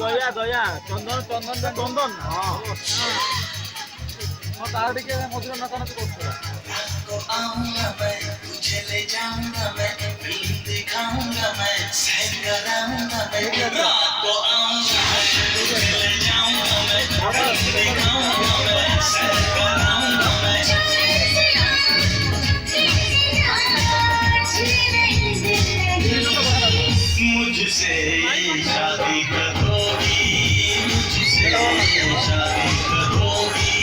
দয়া দয়া চন্দন চন্দন চন্দন তার দিকে মধুর নাচানাচি করছে आऊंगा मैं तुझे ले जाऊंगा मैं फिल्म दिखाऊंगा मैं सैर कराऊंगा मैं रात को आऊंगा मैं तुझे ले जाऊंगा मैं फिल्म दिखाऊंगा मैं सैर कराऊंगा मैं मुझसे शादी करोगी मुझसे शादी करोगी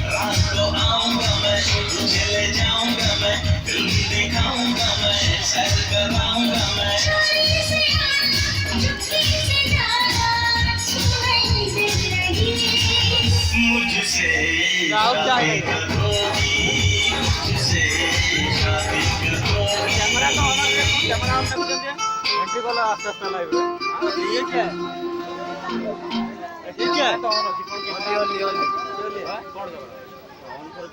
रात को आऊंगा मैं तुझे ले जाऊंगा मैं फिल्म दिखाऊंगा मैं सैर कराऊंगा मैं मुझसे शादी करोगी मुझसे शादी करोगी कैमरा ऑन कर दिया एंट्री वाला आस्ते आस्ते लाइव ठीक है ठीक है तो ऑन ओनली कौन जाओ ऑन कर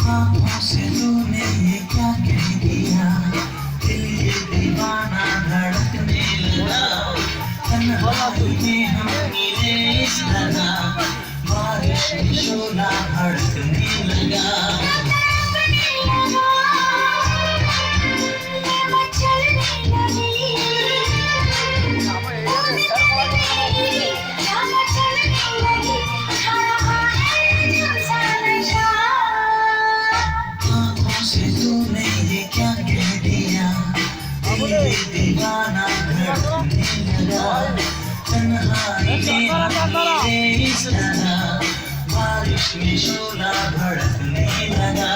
आँखों से तूने ये क्या कह दिया दिल ये दीवाना धड़कने लगा तन्हाई में हम मिले इस तरह बारिश में शोला भड़कने लगा दीवाना धड़कने लगा तन्हाई में हम मिले इस तरह बारिश में शोला भड़कने लगा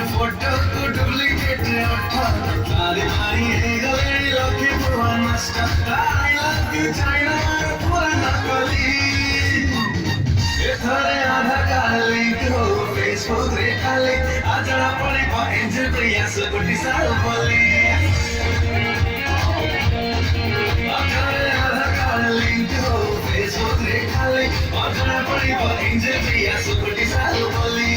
फोटो को डुप्लीकेट उठा तारी भाई है गलेरी लौकी पुआ नष्ट तारी लग चाइना पूरा नकली एथरे आधा काली को फेसबुक रे खाली आजड़ा पड़े पा एंजल प्रिया सुकुटी साल बोली आजड़े आधा काली को फेसबुक रे खाली आजड़ा पड़े पा एंजल प्रिया सुकुटी साल बोली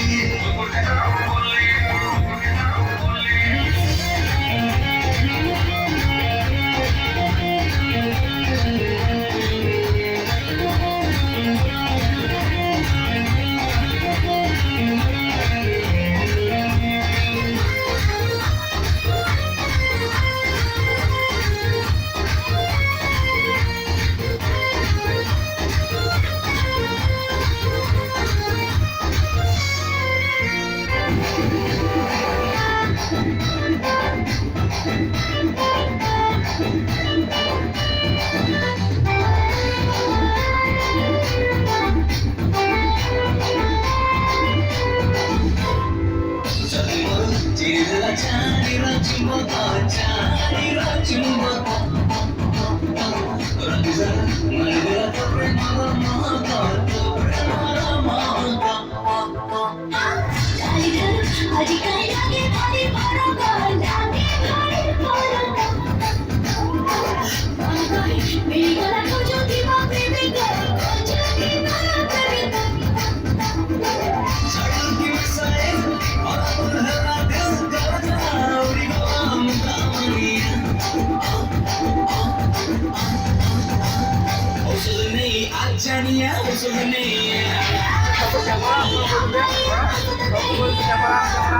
Satu kamera, satu bolu kamera,